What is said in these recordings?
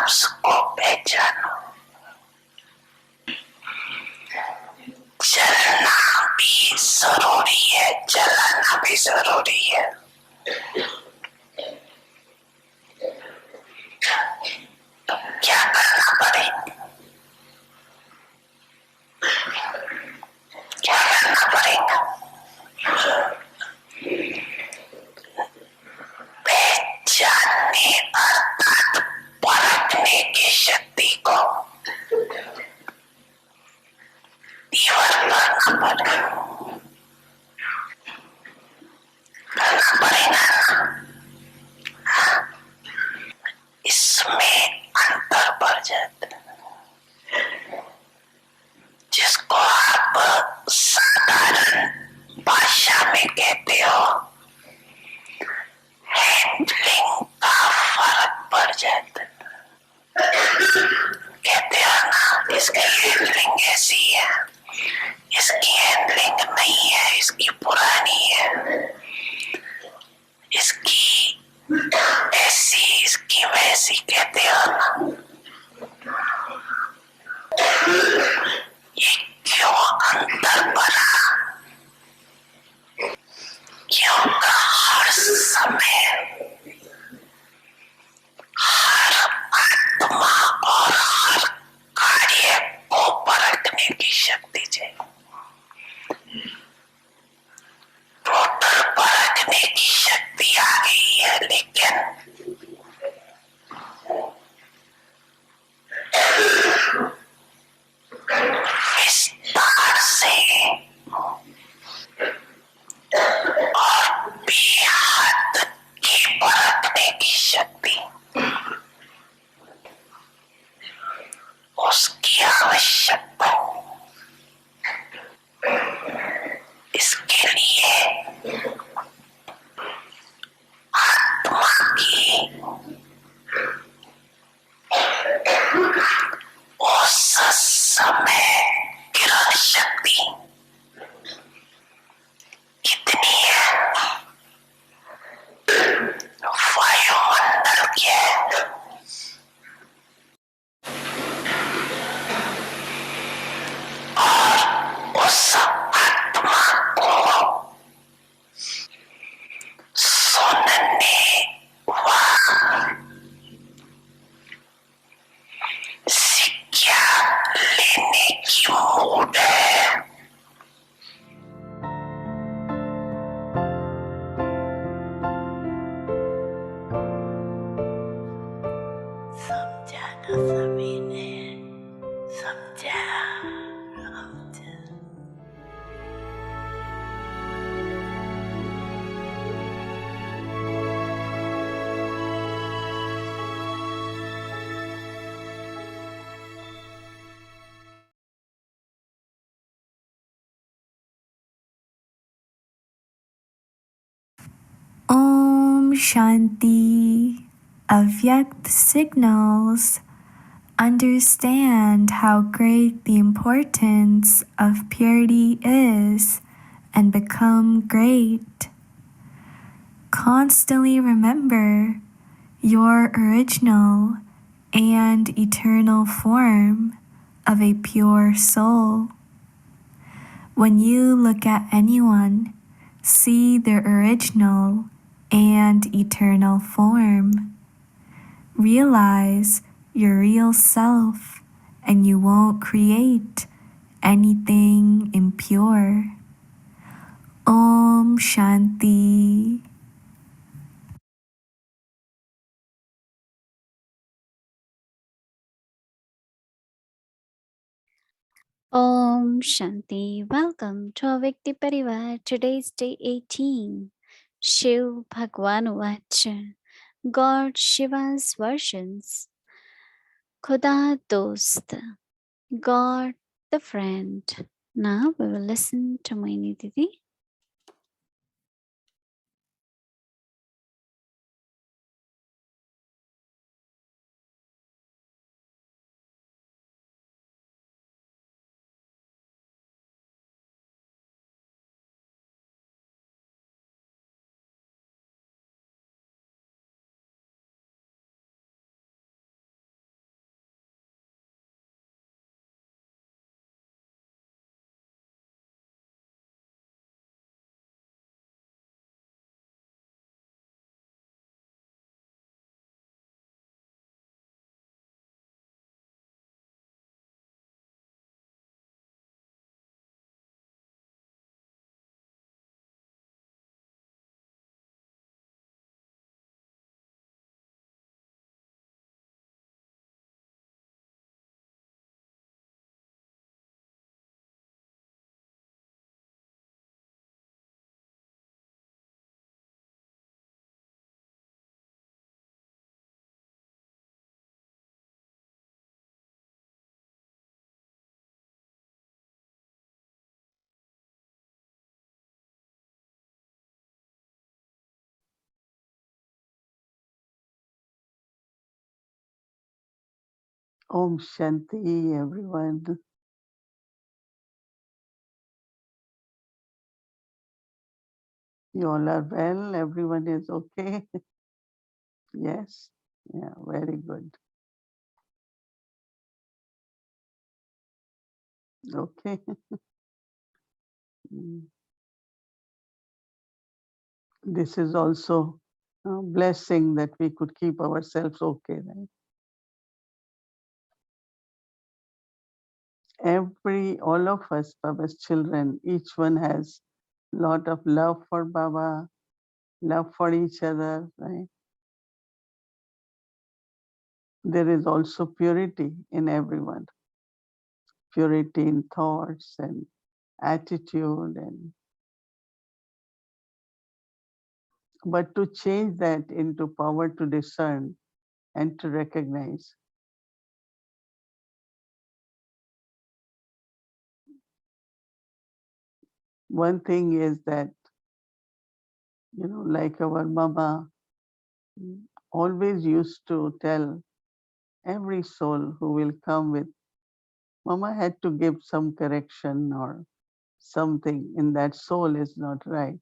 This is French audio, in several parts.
नफ्स को पहचानो। चलना भी जरूरी है, चलाना भी जरूरी है। तो क्या करना पड़ेगा? क्या करना पड़ेगा? पहचानने अर्थात परखने की शक्ति को तीव्र करना पड़ेगा। करना पड़ेगा। इसमें अंतर बढ़ जाता है, जिसको आप साधारण भाषा में कहते हो हैंडलिंग का फर्क पड़ जाता है। कहते हो ना, इसकी हैंडलिंग ऐसी है, इसकी हैंडलिंग नहीं है, इसकी पुरानी है, इसकी ऐसी, इसकी वैसी, कहते हो ना। ये क्यों अंतर बना? क्योंकि हर समय हर आत्मा और हर कार्य को परखने की शक्ति चाहिए। टोटल परखने की शक्ति आ गई है, लेकिन विस्तार से और बेहद की परखने की शक्ति, उसकी आवश्यकता है। इसके लिए आत्मा की उस समय किरण शक्ति कितनी है? वायुमंडल के और उस आत्मा को सुनने व शिक्षा लेने की मूड है। समझा ना सभी ने? समझा? Om Shanti. Avyakt signals understand how great the importance of purity is and become great. Constantly remember your original and eternal form of a pure soul. When you look at anyone, see their original and eternal form. Realize your real self, and you won't create anything impure. Om Shanti. Om Shanti. Welcome to Avyakti Parivar. Today's day 18. Shiv Bhagwan Vach. God Shiva's versions. Khuda Dost. God the friend. Now we will listen to Moini Didi. Om Shanti, everyone. You all are well? Everyone is okay? Yes? Yeah, very good. Okay. This is also a blessing that we could keep ourselves okay, right? All of us, Baba's children, each one has lot of love for Baba, love for each other, right? There is also purity in everyone, purity in thoughts and attitude, but to change that into power to discern and to recognize. One thing is that, like our mama always used to tell every soul who will come with, mama had to give some correction or something in that soul is not right.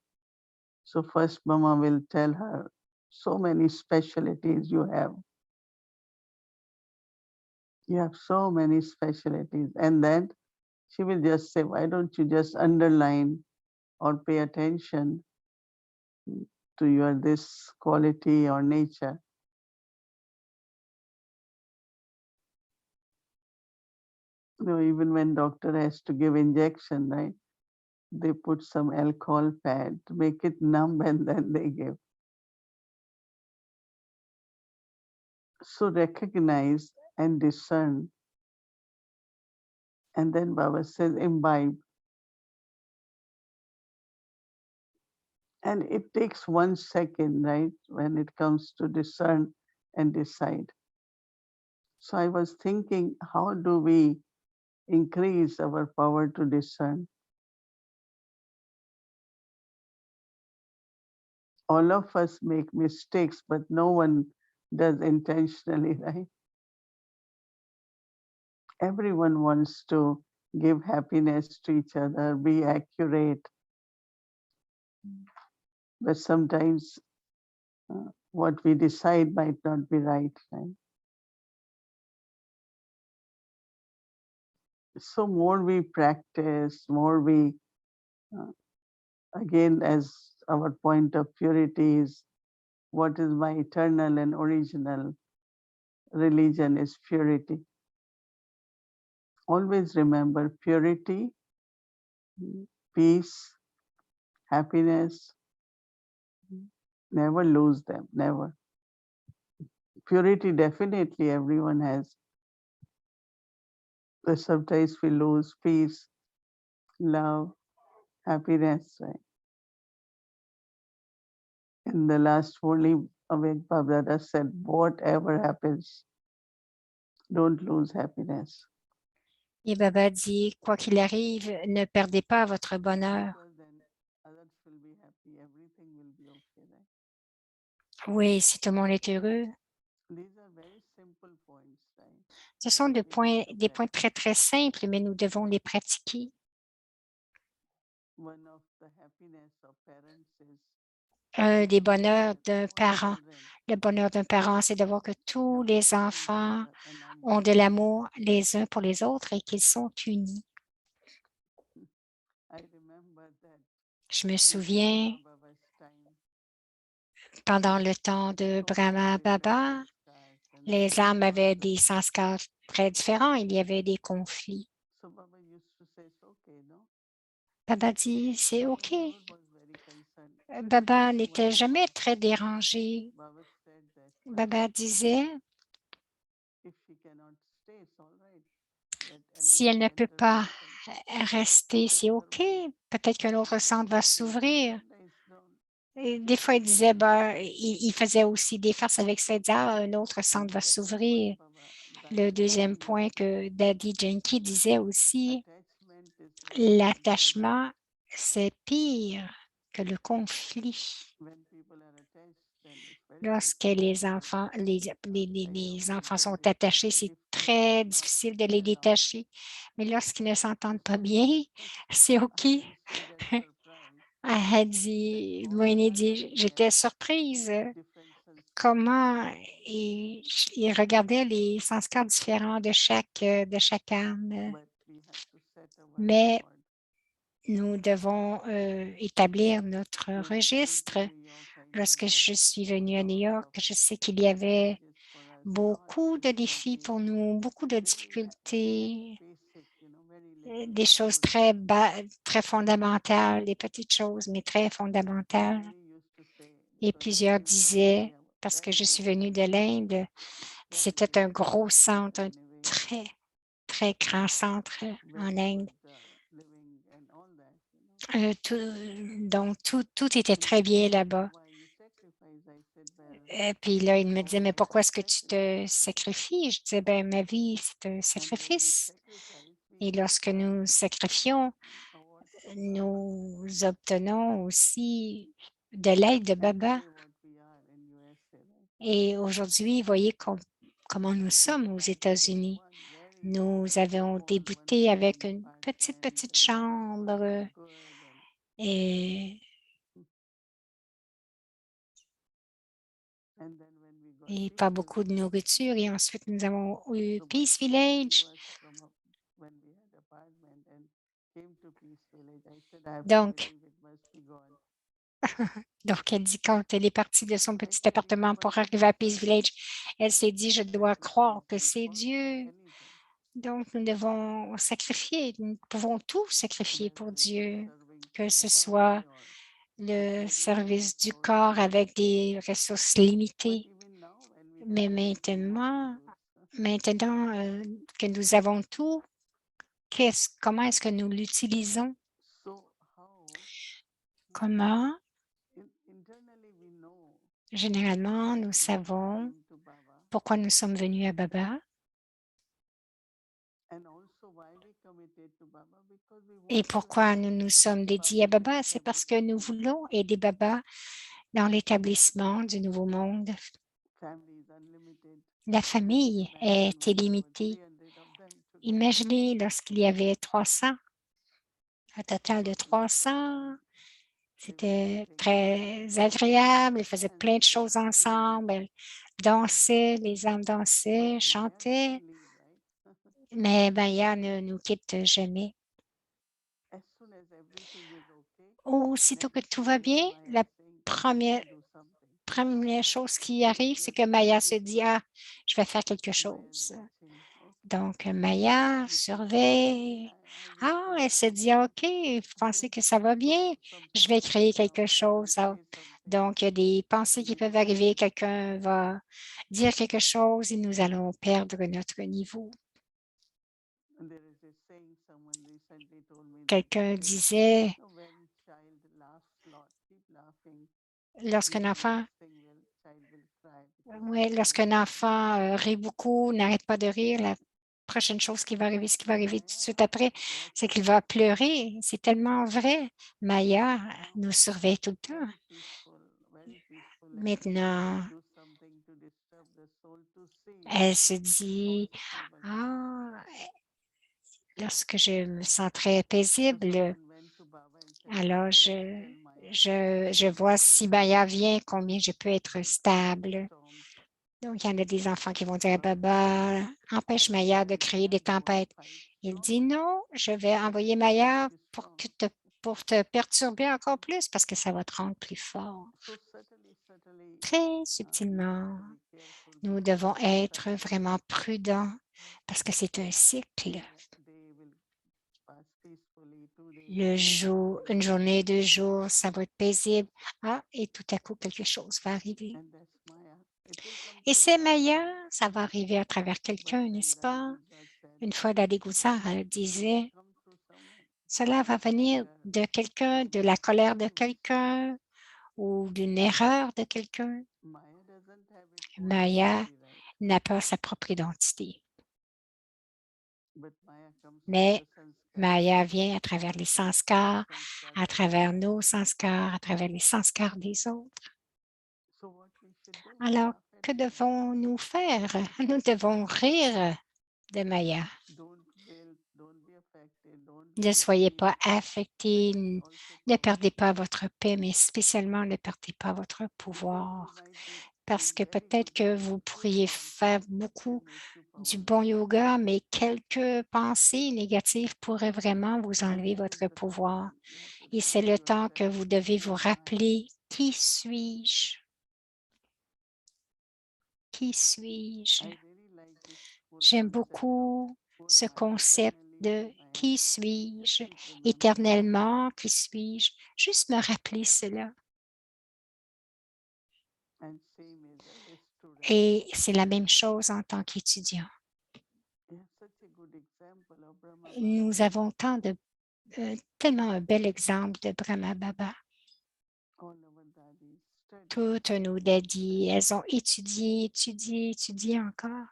So first mama will tell her, so many specialties you have. You have so many specialties. And then she will just say, why don't you just underline or pay attention to your this quality or nature? Even when doctor has to give injection, right? They put some alcohol pad to make it numb and then they give. So recognize and discern. And then Baba says imbibe. And it takes 1 second, right? When it comes to discern and decide. So I was thinking, how do we increase our power to discern? All of us make mistakes, but no one does intentionally, right? Everyone wants to give happiness to each other, be accurate. But sometimes what we decide might not be right, right? So more we practice, more we, again, as our point of purity is, what is my eternal and original religion is purity. Always remember purity, peace, happiness, never lose them, never. Purity definitely everyone has. But sometimes we lose peace, love, happiness, right? In the last Holy Awake Baba said, whatever happens, don't lose happiness. Et Baba dit, quoi qu'il arrive, ne perdez pas votre bonheur. Because then others will be happy, everything will be okay, right? Oui, si tout le monde est heureux. These are very simple points, right? Ce sont We need to des points practice. très, très simples, mais nous devons les pratiquer. One of the happiness of parents is Un des bonheurs d'un all parent, children le bonheur d'un parent, c'est de voir que tous have les love for each enfants other and ont de unity. l'amour les uns pour les autres et qu'ils sont unis. I remember that Je me in souviens, Brahma Baba's time, pendant le temps de Brahma Baba, les âmes avaient des sanskars très différents. Il y avait des conflits. So Baba used to say, it's okay, no? Baba dit, c'est OK. Never was very concerned. Baba Then n'était one jamais day, très dérangé. Baba said that Baba disait, if she cannot stay, it's all right. Let si another elle ne peut center pas will open. rester, c'est OK. Peut-être qu'un autre centre va s'ouvrir. Et des fois, il disait, il faisait aussi des farces avec ça. Il disait, ah, un autre centre va s'ouvrir. Le deuxième point que Daddy Janki disait aussi, l'attachement, c'est pire que le conflit. Lorsque les enfants, les enfants sont attachés, c'est très difficile de les détacher. Mais lorsqu'ils ne s'entendent pas bien, c'est OK. Elle a dit, Moïne dit, j'étais surprise. Comment ils regardaient les sanskars différents de chaque âme. Mais nous devons établir notre registre. Lorsque je suis venue à New York, je sais qu'il y avait beaucoup de défis pour nous, beaucoup de difficultés, des choses très fondamentales, des petites choses, mais très fondamentales. Et plusieurs disaient, parce que je suis venue de l'Inde, c'était un gros centre, un très, très grand centre en Inde. Donc, tout était très bien là-bas. Et puis là, il me disait, mais pourquoi est-ce que tu te sacrifies? Je disais, ben ma vie, c'est un sacrifice. Et lorsque nous sacrifions, nous obtenons aussi de l'aide de Baba. Et aujourd'hui, voyez comment nous sommes aux États-Unis. Nous avons débuté avec une petite chambre et pas beaucoup de nourriture. Et ensuite, nous avons eu Peace Village. Donc, elle dit quand elle est partie de son petit appartement pour arriver à Peace Village, elle s'est dit, je dois croire que c'est Dieu. Donc, nous devons sacrifier, nous pouvons tout sacrifier pour Dieu, que ce soit le service du corps avec des ressources limitées. Mais maintenant que nous avons tout, comment est-ce que nous l'utilisons? Comment? Généralement, nous savons pourquoi nous sommes venus à Baba. Et pourquoi nous nous sommes dédiés à Baba? C'est parce que nous voulons aider Baba dans l'établissement du nouveau monde. La famille est illimitée. Imaginez lorsqu'il y avait 300, un total de 300. C'était très agréable. Ils faisaient plein de choses ensemble. Elles dansaient, les âmes dansaient, chantaient. Mais Maya ne nous quitte jamais. Aussitôt que tout va bien, la première chose qui arrive, c'est que Maya se dit, ah, je vais faire quelque chose. Donc, Maya surveille. Ah, elle se dit, OK, vous pensez que ça va bien? Je vais créer quelque chose. Donc, il y a des pensées qui peuvent arriver. Quelqu'un va dire quelque chose et nous allons perdre notre niveau. Quelqu'un disait, lorsqu'un enfant rit beaucoup, n'arrête pas de rire, la prochaine chose qui va arriver, ce qui va arriver tout de suite après, c'est qu'il va pleurer. C'est tellement vrai. Maya nous surveille tout le temps. Maintenant, elle se dit, ah, lorsque je me sens très paisible, alors je vois si Maya vient, combien je peux être stable. Donc, il y en a des enfants qui vont dire, Baba, empêche Maya de créer des tempêtes. Il dit, non, je vais envoyer Maya pour te perturber encore plus parce que ça va te rendre plus fort. Très subtilement, nous devons être vraiment prudents parce que c'est un cycle. Une journée, 2 jours, ça va être paisible. Ah, et tout à coup, quelque chose va arriver. Et c'est Maya, ça va arriver à travers quelqu'un, n'est-ce pas? Une fois Dadi Goussar disait, cela va venir de quelqu'un, de la colère de quelqu'un ou d'une erreur de quelqu'un. Maya n'a pas sa propre identité. Mais Maya vient à travers les sanskars, à travers nos sanskars, à travers les sanskars des autres. Alors, que devons-nous faire? Nous devons rire de Maya. Ne soyez pas affectés, ne perdez pas votre paix, mais spécialement ne perdez pas votre pouvoir. Parce que peut-être que vous pourriez faire beaucoup du bon yoga, mais quelques pensées négatives pourraient vraiment vous enlever votre pouvoir. Et c'est le temps que vous devez vous rappeler, qui suis-je? Qui suis-je? J'aime beaucoup ce concept de qui suis-je? Éternellement, qui suis-je? Juste me rappeler cela. Et c'est la même chose en tant qu'étudiant. Nous avons tellement un bel exemple de Brahma Baba. Toutes nos daddies, elles ont étudié, étudié, étudié encore.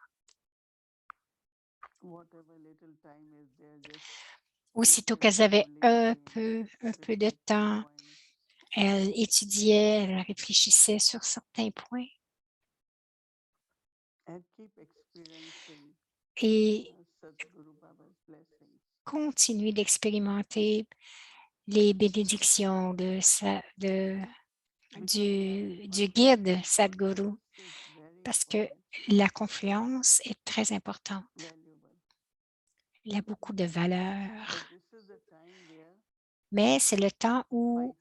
Aussitôt qu'elles avaient un peu de temps, elles étudiaient, elles réfléchissaient sur certains points et continuaient d'expérimenter les bénédictions du guide Sadhguru, parce que la confiance est très importante. Il a beaucoup de valeur. Mais c'est le temps où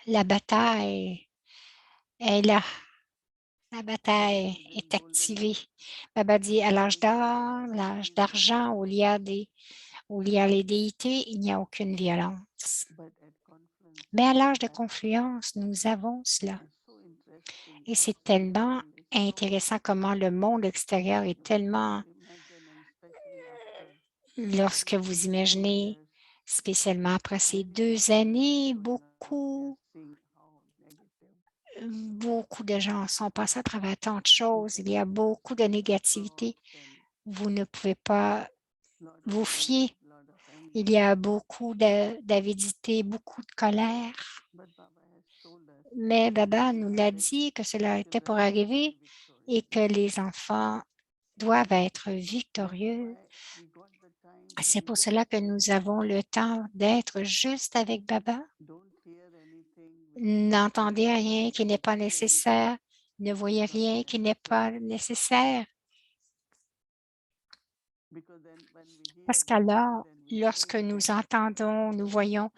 la bataille est là. La bataille est activée. Baba dit à l'âge d'or, l'âge d'argent, où il y a les déités, il n'y a aucune violence. Mais à l'âge de confluence, nous avons cela. Et c'est tellement intéressant comment le monde extérieur est tellement, lorsque vous imaginez, spécialement après ces 2 années, beaucoup de gens sont passés à travers tant de choses. Il y a beaucoup de négativité. Vous ne pouvez pas vous fier. Il y a beaucoup d'avidité, beaucoup de colère. Mais Baba nous l'a dit que cela était pour arriver et que les enfants doivent être victorieux. C'est pour cela que nous avons le temps d'être juste avec Baba. N'entendez rien qui n'est pas nécessaire. Ne voyez rien qui n'est pas nécessaire. Parce qu'alors, lorsque nous entendons, nous voyons,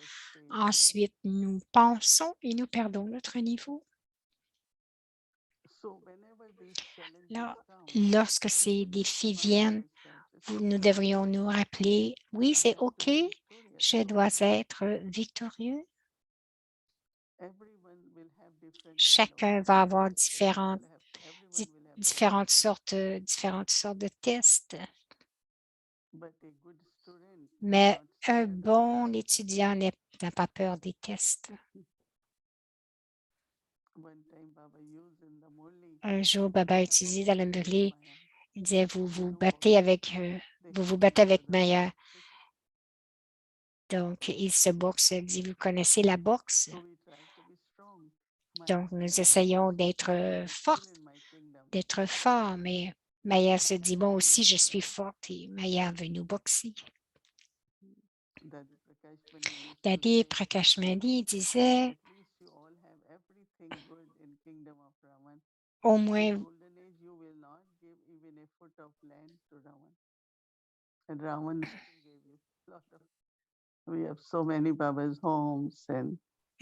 ensuite nous pensons et nous perdons notre niveau. Là, lorsque ces défis viennent, nous devrions nous rappeler, oui, c'est OK, je dois être victorieux. Chacun va avoir différentes sortes de tests. Mais un bon étudiant n'a pas peur des tests. Un jour, Baba a utilisé dans le Murli, il disait, vous vous battez avec Maya. Donc, il se boxe. Il dit, vous connaissez la boxe? Donc, nous essayons d'être forts, mais Maya se dit, moi aussi, je suis forte et Maya veut nous boxer. Daddy Prakashmani disait, au moins, elle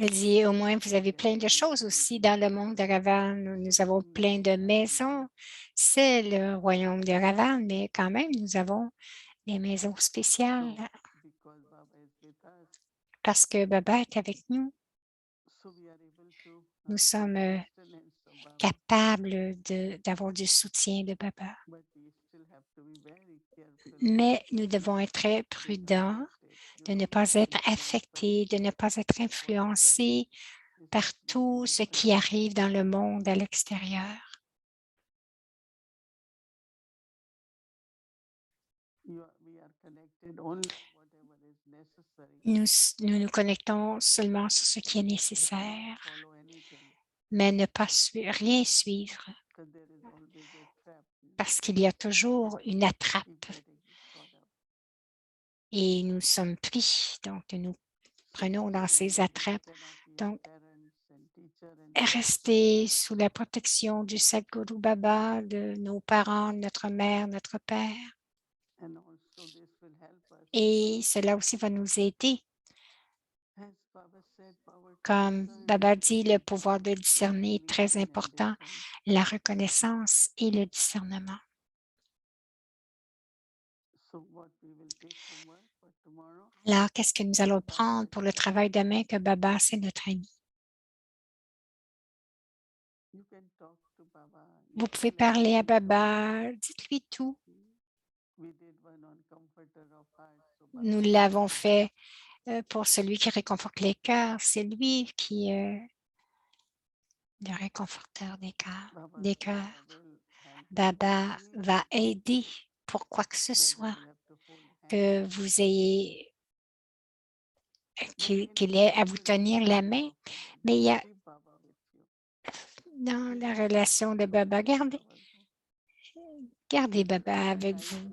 dit, au moins, vous avez plein de choses aussi dans le monde de Ravan. Nous avons plein de maisons. C'est le royaume de Ravan, mais quand même, nous avons des maisons spéciales parce que Baba est avec nous. Nous sommes capables d'avoir du soutien de Baba. Mais nous devons être très prudents de ne pas être affectés, de ne pas être influencés par tout ce qui arrive dans le monde à l'extérieur. Nous nous connectons seulement sur ce qui est nécessaire. mais ne pas rien suivre because there is always a trap. parce qu'il y a toujours une attrape Keep getting caught up. et nous sommes pris, donc nous prenons dans ces attrapes. Donc, rester sous la protection du Sadhguru Baba, de nos parents, notre mère, notre père. Et cela aussi va nous aider. Comme Baba dit, le pouvoir de discerner est très important, la reconnaissance et le discernement. Alors, qu'est-ce que nous allons prendre pour le travail demain que Baba, c'est notre ami? Vous pouvez parler à Baba, dites-lui tout. Nous l'avons fait pour celui qui réconforte les cœurs. C'est lui qui est le réconforteur des cœurs. Baba va aider pour quoi que ce soit que vous ayez, qu'il ait à vous tenir la main. Mais il y a dans la relation de Baba, gardez Baba avec vous.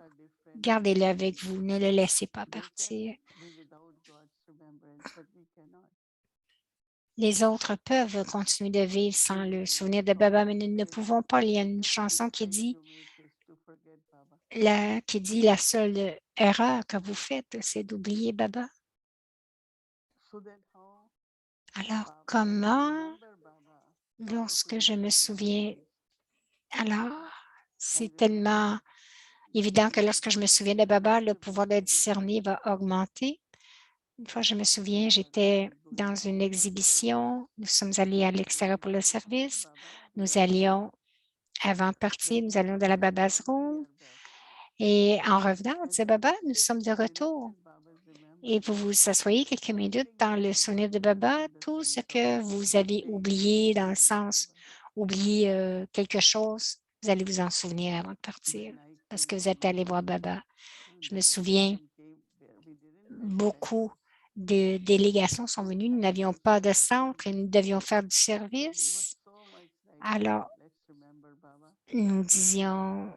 Gardez-le avec vous. Ne le laissez pas partir. Les autres peuvent continuer de vivre sans le souvenir de Baba, mais nous ne pouvons pas. Il y a une chanson qui dit la seule erreur que vous faites, c'est d'oublier Baba. Alors, comment, lorsque je me souviens, alors, c'est tellement évident que lorsque je me souviens de Baba, le pouvoir de discerner va augmenter. Une fois, je me souviens, j'étais dans une exhibition. Nous sommes allés à l'extérieur pour le service. Nous allions, avant de partir, nous allions dans la Baba's Room. Et en revenant, on disait, Baba, nous sommes de retour. Et vous vous asseyez quelques minutes dans le souvenir de Baba, tout ce que vous avez oublié dans le sens, oublier quelque chose, vous allez vous en souvenir avant de partir parce que vous êtes allé voir Baba. Je me souviens, beaucoup de délégations sont venues. Nous n'avions pas de centre et nous devions faire du service. Alors, nous disions,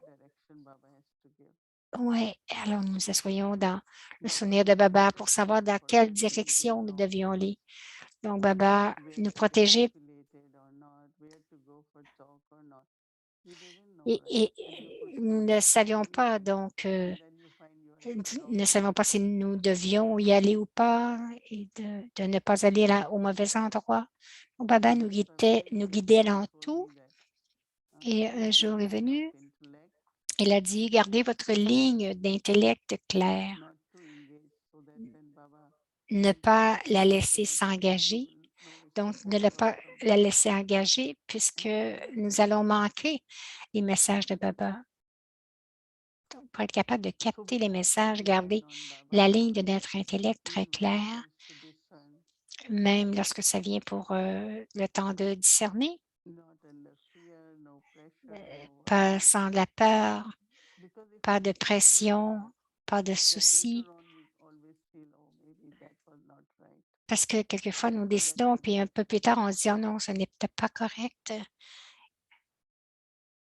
oui, alors nous nous asseyons dans le souvenir de Baba pour savoir dans quelle direction nous devions aller. Donc, Baba nous protégeait. Et nous ne savions pas, donc, ne savions pas si nous devions y aller ou pas et de ne pas aller au mauvais endroit. Donc, Baba nous guidait dans tout. Et un jour est venu, il a dit, gardez votre ligne d'intellect claire. Ne pas la laisser s'engager. Donc, ne pas la laisser engager puisque nous allons manquer les messages de Baba. Donc, pour être capable de capter les messages, garder la ligne de notre intellect très claire, même lorsque ça vient pour le temps de discerner, pas sans de la peur, pas de pression, pas de soucis. Parce que quelquefois, nous décidons, puis un peu plus tard, on se dit, oh non, ce n'est peut-être pas correct.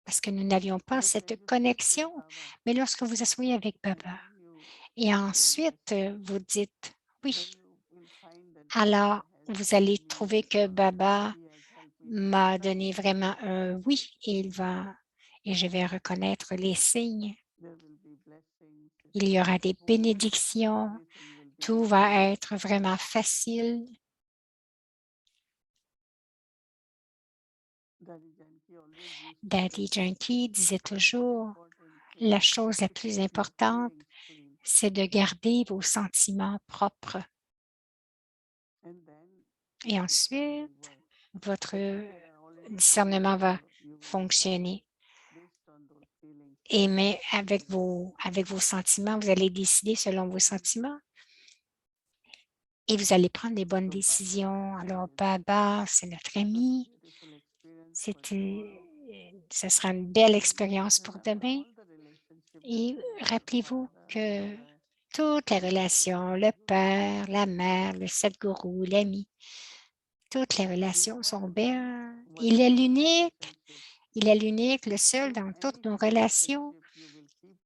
Parce que nous n'avions pas cette connexion. Mais lorsque vous asseyez avec Baba, et ensuite, vous dites, oui, alors vous allez trouver que Baba m'a donné vraiment un oui, et je vais reconnaître les signes. Il y aura des bénédictions. Tout va être vraiment facile. Daddy Janki disait toujours, la chose la plus importante, c'est de garder vos sentiments propres. Et ensuite, votre discernement va fonctionner. Et mais avec vos sentiments, vous allez décider selon vos sentiments. Et vous allez prendre les bonnes décisions. Alors, Baba, c'est notre ami. Ce sera une belle expérience pour demain. Et rappelez-vous que toutes les relations, le père, la mère, le Sadhguru, l'ami, Toutes les relations sont belles. Il est l'unique. Il est l'unique, le seul dans toutes nos relations.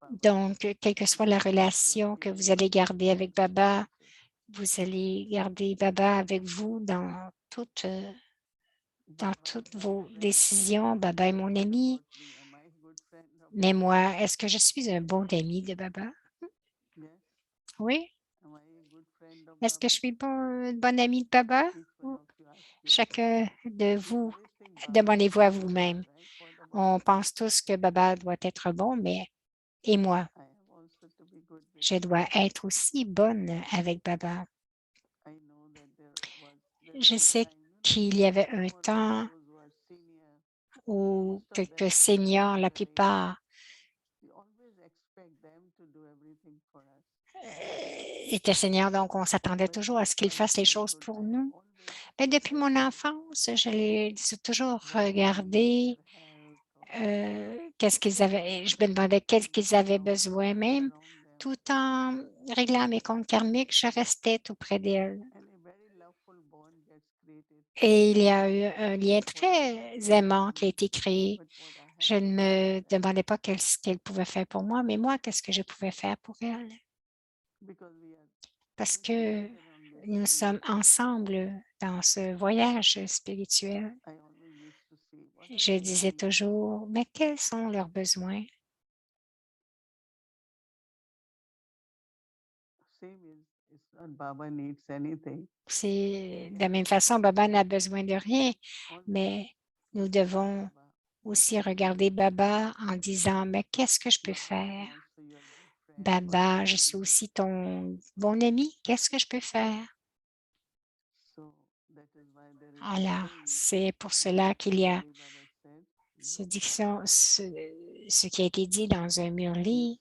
Donc, quelle que soit la relation que vous allez garder avec Baba, vous allez garder Baba avec vous dans toutes vos décisions. Baba est mon ami. Mais moi, est-ce que je suis un bon ami de Baba? Oui. Est-ce que je suis une bonne amie de Baba? Chacun de vous, demandez-vous à vous-même. On pense tous que Baba doit être bon, mais et moi, je dois être aussi bonne avec Baba. Je sais qu'il y avait un temps où quelques seniors, la plupart, étaient seniors, donc on s'attendait toujours à ce qu'ils fassent les choses pour nous. Mais depuis mon enfance, je les ai toujours regardés, qu'est-ce qu'ils avaient, je me demandais qu'est-ce qu'ils avaient besoin même, tout en réglant mes comptes karmiques, je restais tout près d'elles. Et il y a eu un lien très aimant qui a été créé. Je ne me demandais pas ce qu'elle pouvait faire pour moi, mais moi, qu'est-ce que je pouvais faire pour elle? Parce que nous sommes ensemble dans ce voyage spirituel. Je disais toujours, mais quels sont leurs besoins? C'est de la même façon, Baba n'a besoin de rien, mais nous devons aussi regarder Baba en disant, mais qu'est-ce que je peux faire? Baba, je suis aussi ton bon ami, qu'est-ce que je peux faire? Alors, c'est pour cela qu'il y a ce qui a été dit dans un murli.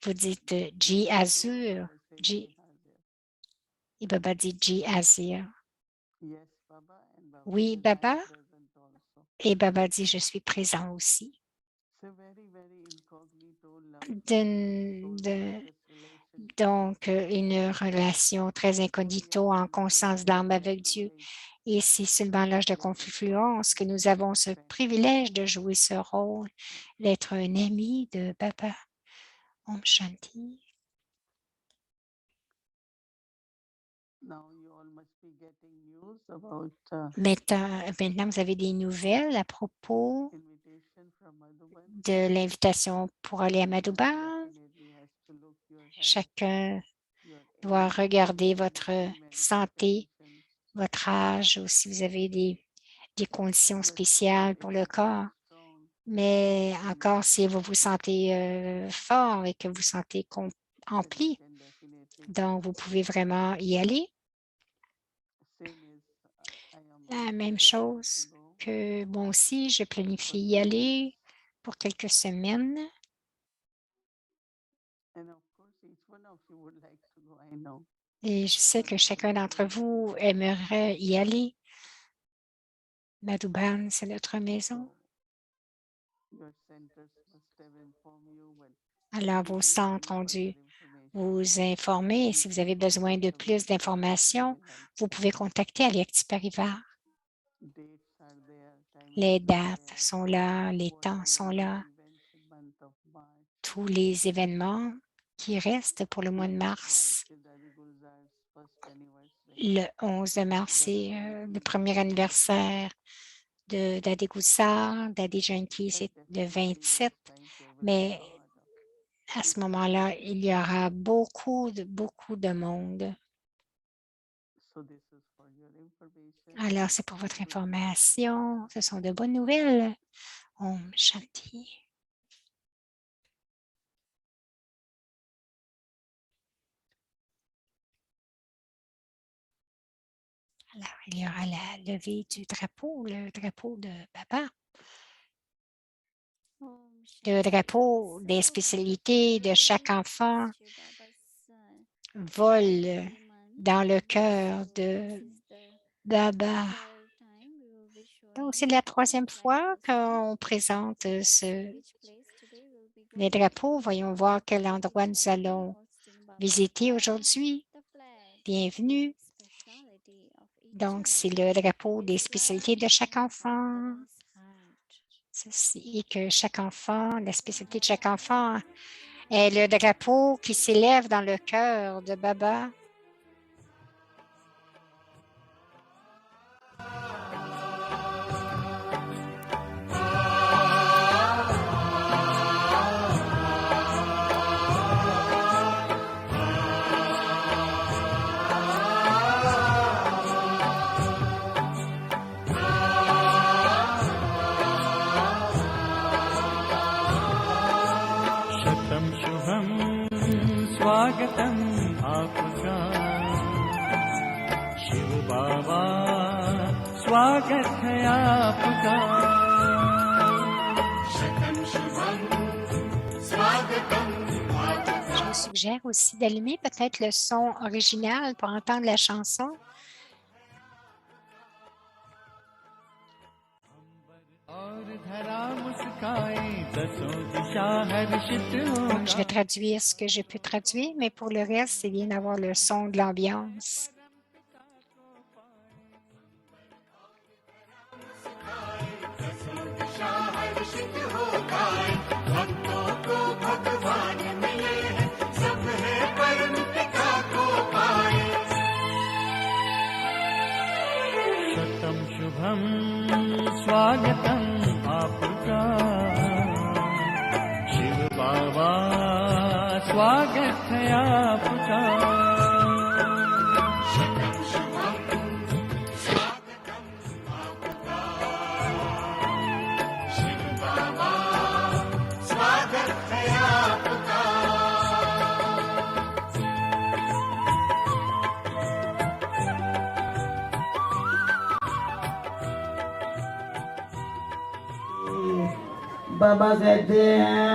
Vous dites Ji Azur, et Baba dit Ji Azir. Oui, Baba. Et Baba dit, je suis présent aussi. Donc, une relation très incognito en conscience d'âme avec Dieu. Et c'est seulement l'âge de confluence que nous avons ce privilège de jouer ce rôle, d'être un ami de Baba. Om Shanti. Maintenant, vous avez des nouvelles à propos de l'invitation pour aller à Madhuban. Chacun doit regarder votre santé, votre âge, ou si vous avez des conditions spéciales pour le corps. Mais encore, si vous vous sentez fort et que vous vous sentez empli, donc vous pouvez vraiment y aller. La même chose que moi aussi, je planifie y aller pour quelques semaines. Et je sais que chacun d'entre vous aimerait y aller. Madhuban, c'est notre maison. Alors, vos centres ont dû vous informer. Et si vous avez besoin de plus d'informations, vous pouvez contacter Alyakti Parivar. Les dates sont là, les temps sont là. Tous les événements qui restent pour le mois de mars. Le 11 mars, c'est le premier anniversaire d'Adi Goussar, d'Adi Jayanti, c'est le 27. Mais à ce moment-là, il y aura beaucoup de monde. Alors, c'est pour votre information. Ce sont de bonnes nouvelles. Om Shanti. Alors, il y aura la levée du drapeau, le drapeau de Baba. Le drapeau des spécialités de chaque enfant vole dans le cœur de Baba. Donc, c'est la troisième fois qu'on présente les drapeaux. Voyons voir quel endroit nous allons visiter aujourd'hui. Bienvenue. Donc, c'est le drapeau des spécialités de chaque enfant. Et que chaque enfant, la spécialité de chaque enfant est le drapeau qui s'élève dans le cœur de Baba. शतं शुभं स्वागतं आपका शिव बाबा स्वागत है आपका शतं शुभं स्वागतं Je vous suggère aussi d'allumer peut-être le son original pour entendre la chanson. और धरा मुस्काए दसों दिशा हर्षित हो Donc, je vais traduire ce que je peux traduire, mais pour le reste, c'est bien d'avoir le son de l'ambiance. शतं शुभं स्वागतं आपका शिव बाबा स्वागत है आपका शतं शुभं स्वागतं आपका शिव बाबा स्वागत है आपका बाबा कहते हैं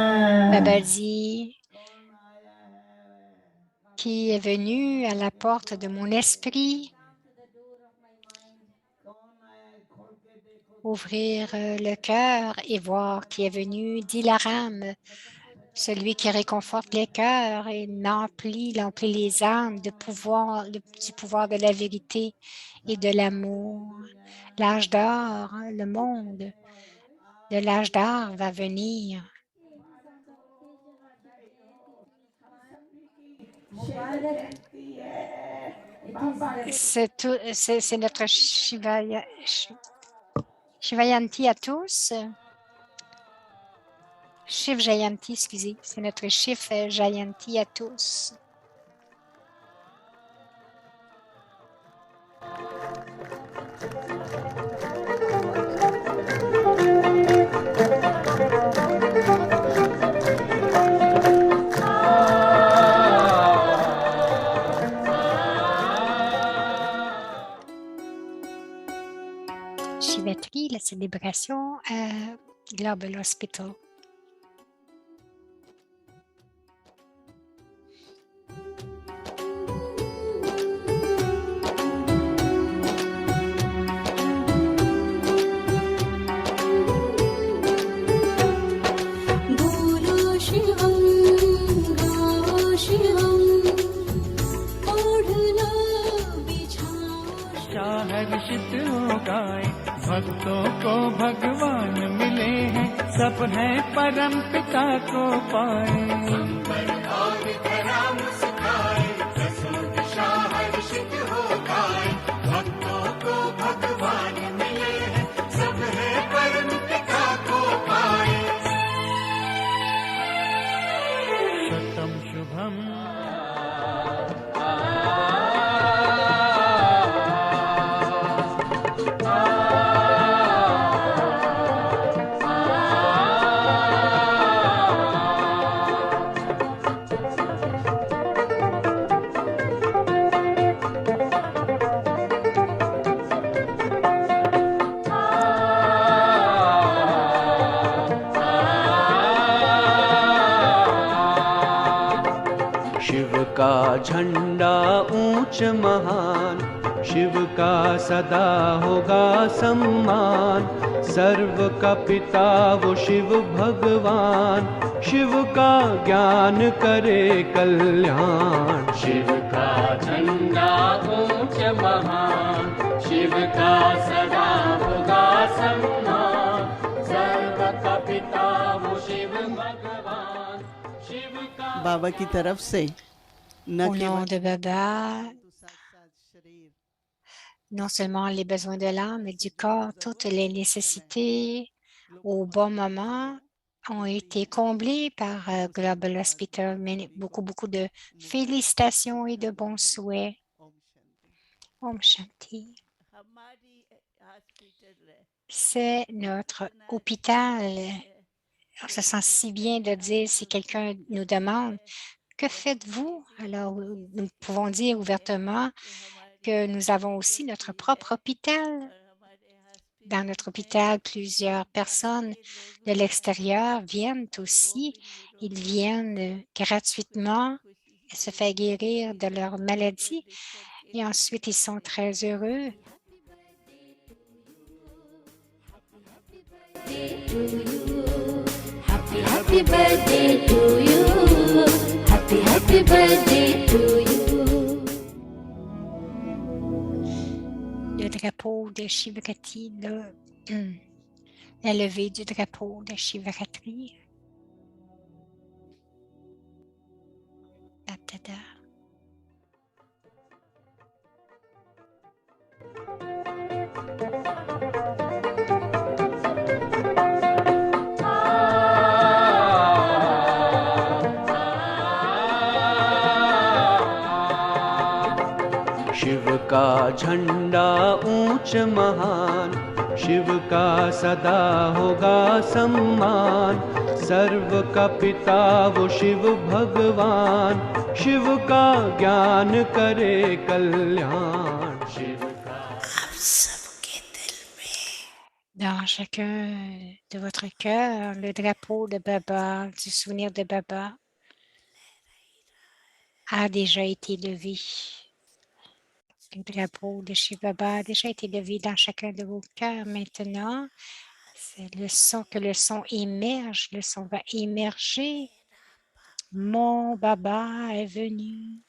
Baba dit qui est venu à la porte de mon esprit ouvrir le cœur et voir qui est venu, dit l'Aram, celui qui réconforte les cœurs et remplit les âmes du pouvoir de la vérité et de l'amour. L'âge d'or, le monde de l'âge d'or va venir. C'est notre Shivayanti à tous. Shiv Jayanti, excusez. C'est notre Shiv Jayanti à tous. Shivatri, la célébration à Global Hospital. हर्षित हो गाए भक्तों को भगवान मिले हैं सब हैं परम पिता को पाए भक्तों को भगवान मिले हैं सब हैं परम पिता को पाए शतम शुभम का झंडा ऊंच महान शिव का सदा होगा सम्मान सर्व का पिता वो शिव भगवान शिव का ज्ञान करे कल्याण शिव का झंडा ऊंच महान शिव का सदा होगा सम्मान सर्व का पिता वो शिव भगवान शिव का बाबा की तरफ से न Au nom de Baba, केवल साथ शरीर non seulement les besoins de l'âme et du corps, toutes les nécessités au bon moment ont été comblées par Global Hospital. Mais beaucoup de félicitations et de bons souhaits. ओम Om शांति Shanti. हमारी hospital C'est notre hôpital. On se sent si bien de dire si quelqu'un nous demande que faites-vous? Alors, nous pouvons dire ouvertement que nous avons aussi notre propre hôpital. Dans notre hôpital, plusieurs personnes de l'extérieur viennent aussi. Ils viennent gratuitement se faire guérir de leur maladie et ensuite ils sont très heureux. Happy birthday to you. Happy birthday to you. Le drapeau de Shivratri, la levée du drapeau de Shivratri. Ta-ta-ta. Shiv का झंडा ऊंच महान शिव का सदा होगा सम्मान सर्व का पिता वो शिव भगवान शिव का ज्ञान करे कल्याण शिव का आप सबके दिल में Dans chacun de votre cœur, le drapeau de Baba, du souvenir de Baba, a déjà été levé. Le drapeau de Shiv Baba a déjà été levé dans chacun de vos cœurs. Maintenant, c'est le son, que le son émerge, le son va émerger. Mon Baba est venu.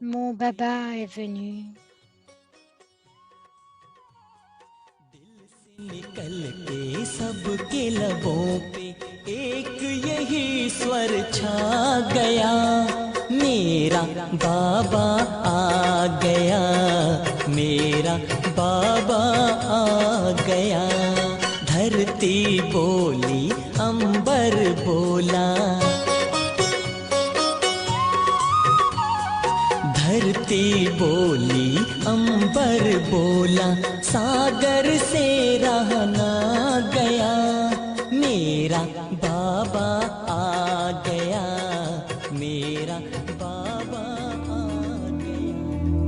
Mon Baba est venu. निकल के सबके लबों पे एक यही स्वर छा गया मेरा बाबा आ गया मेरा बाबा आ गया धरती बोली अंबर बोला धरती बोली अंबर बोला सागर से रहना गया मेरा बाबा आ गया मेरा बाबा आ गया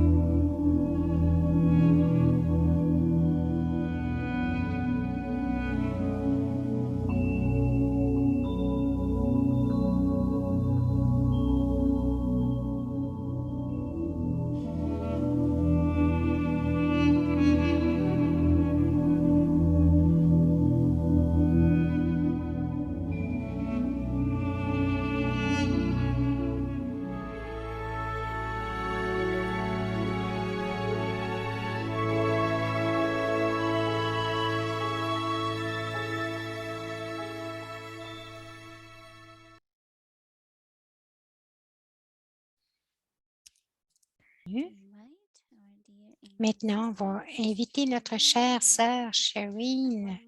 Maintenant, on va inviter notre chère sœur Shireen.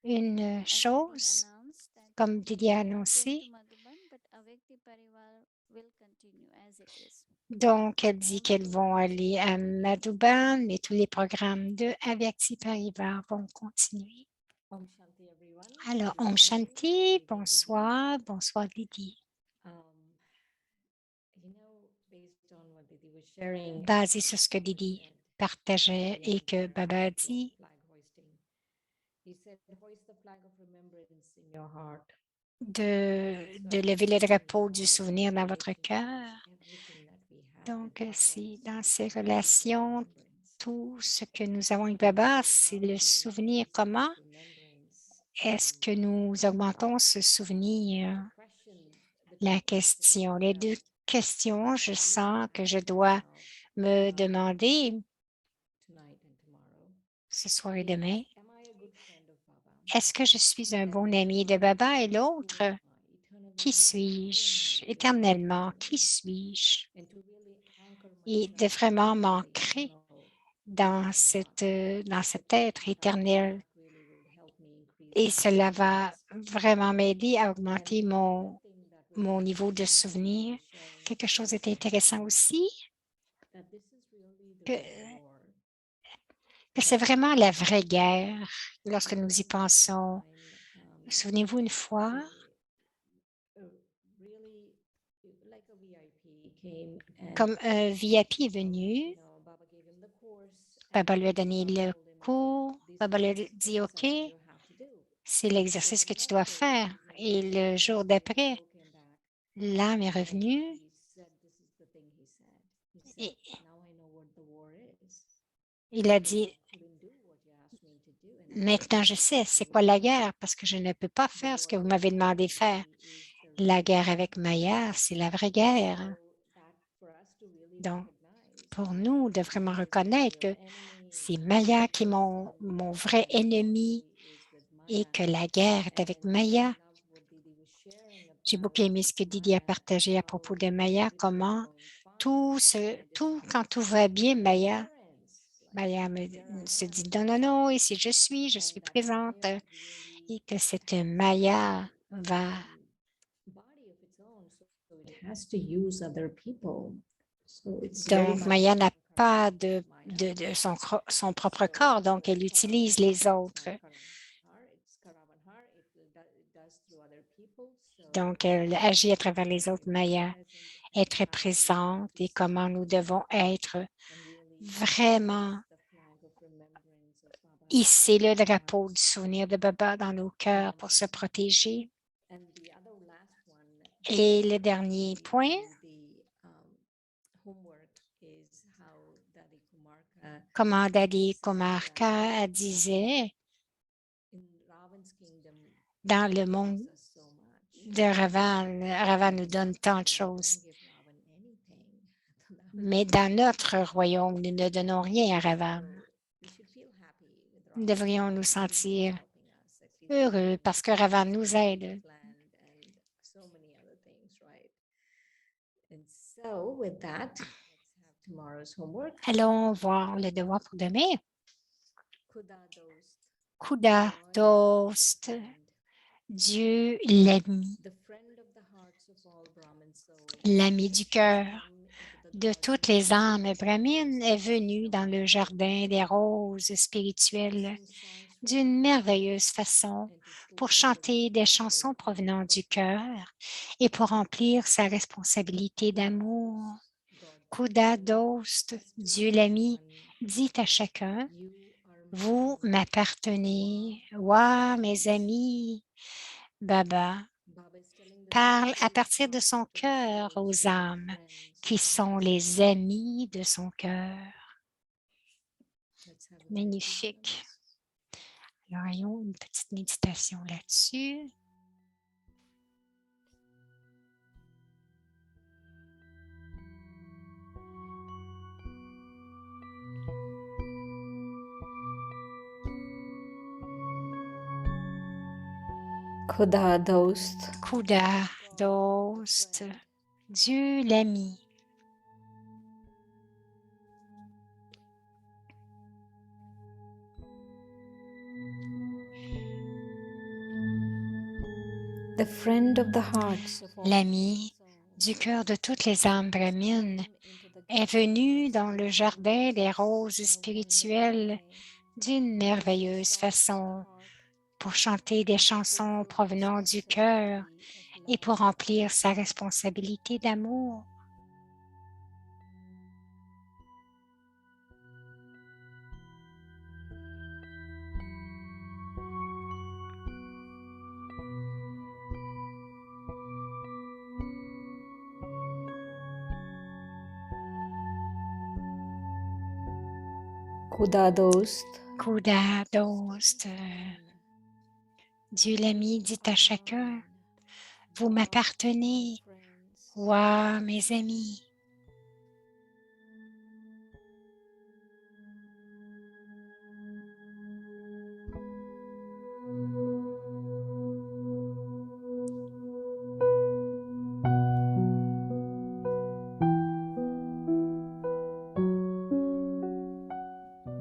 Une chose, comme Didi a annoncé, donc elle dit qu'elles vont aller à Madhuban, mais tous les programmes de Avyakti Parivar vont continuer. Alors, Om Shanti, bonsoir, bonsoir Didi. Basé sur ce que Didi partageait et que Baba a dit, de lever le drapeau du souvenir dans votre cœur. Donc, c'est dans ces relations, tout ce que nous avons avec Baba, c'est le souvenir commun. Est-ce que nous augmentons ce souvenir la question. Les deux questions, je sens que je dois me demander ce soir et demain, est-ce que je suis un bon ami de Baba? Et l'autre, qui suis-je éternellement? Qui suis-je? Et de vraiment m'ancrer dans cet être éternel. Et cela va vraiment m'aider à augmenter mon niveau de souvenir. Quelque chose est intéressant aussi, que c'est vraiment la vraie guerre lorsque nous y pensons. Souvenez-vous une fois, comme un VIP est venu, Baba lui a donné le cours, Baba lui a dit, OK, c'est l'exercice que tu dois faire. Et le jour d'après, l'âme est revenue et il a dit, maintenant je sais c'est quoi la guerre parce que je ne peux pas faire ce que vous m'avez demandé de faire. La guerre avec Maya, c'est la vraie guerre. Donc, pour nous, de vraiment reconnaître que c'est Maya qui est mon vrai ennemi et que la guerre est avec Maya. J'ai beaucoup aimé ce que Didi a partagé à propos de Maya, comment quand tout va bien, Maya se dit non, non, non, ici je suis présente et que cette Maya va donc Maya n'a pas de son propre corps, donc elle utilise les autres. Donc, elle agit à travers les autres Maya, est très présente et comment nous devons être vraiment hisser le drapeau du souvenir de Baba dans nos cœurs pour se protéger. Et le dernier point, comment Daddy Kumarka disait, dans le monde de Ravan, Ravan nous donne tant de choses. Mais dans notre royaume, nous ne donnons rien à Ravan. Nous devrions nous sentir heureux parce que Ravan nous aide. Allons voir le devoir pour demain. Kuda Dost, Dieu l'ami, l'ami du cœur de toutes les âmes brahmines est venu dans le jardin des roses spirituelles d'une merveilleuse façon pour chanter des chansons provenant du cœur et pour remplir sa responsabilité d'amour. Kuda Dost, Dieu l'ami, dit à chacun, vous m'appartenez. Ouah, mes amis, Baba parle à partir de son cœur aux âmes qui sont les amis de son cœur. Magnifique. Alors, ayons une petite méditation là-dessus. Khuda Dost. Kuda Dost, Dieu l'ami. The friend of the hearts. L'ami du cœur de toutes les âmes brahmines est venu dans le jardin des roses spirituelles d'une merveilleuse façon pour chanter des chansons provenant du cœur et pour remplir sa responsabilité d'amour. Khuda Dost. Kuda Dost, Dieu l'ami dit à chacun, vous m'appartenez. Wa, mes amis.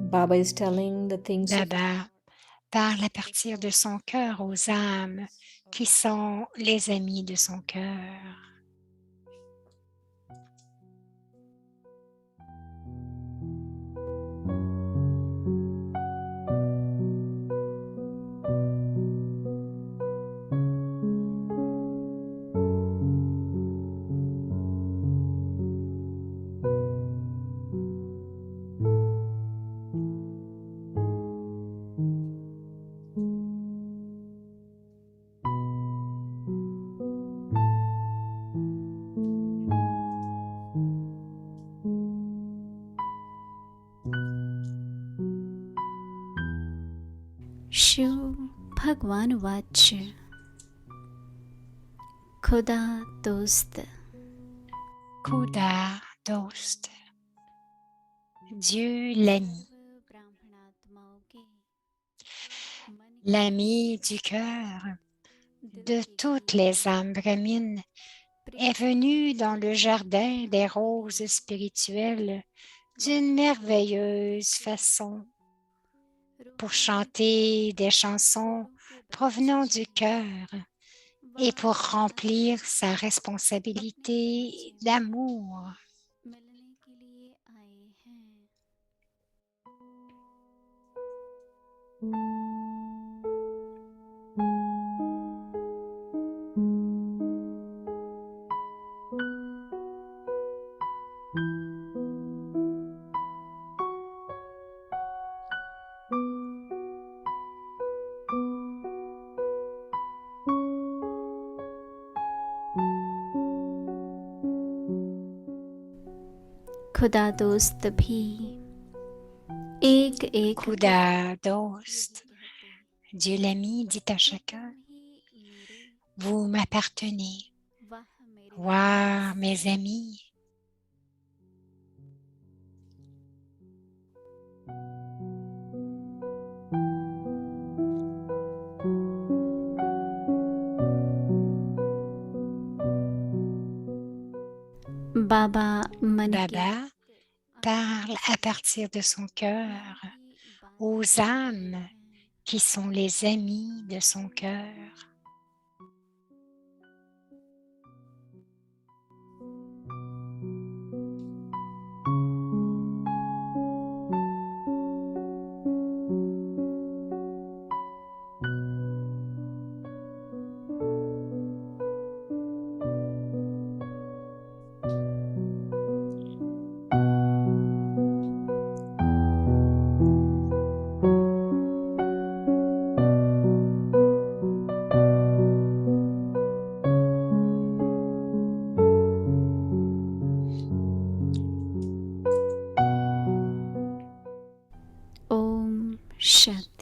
Baba is telling the things of Baba parle à partir de son cœur aux âmes qui sont les amis de son cœur. Shiv भगवान वाच खुदा दोस्त Khuda Dost, Dieu l'ami, l'ami du cœur de toutes les âmes brahmines, est venu dans le jardin des roses spirituelles d'une merveilleuse façon pour chanter des chansons provenant du cœur et pour remplir sa responsabilité d'amour. मिलने के लिए आए हैं खुदा दोस्त भी एक एक Khuda Dost, Dieu l'ami dit à chacun, vous m'appartenez. Waouh, mes amis. बाबा मन के Baba parle à partir de son cœur aux âmes qui sont les amis de son cœur. Om शांति।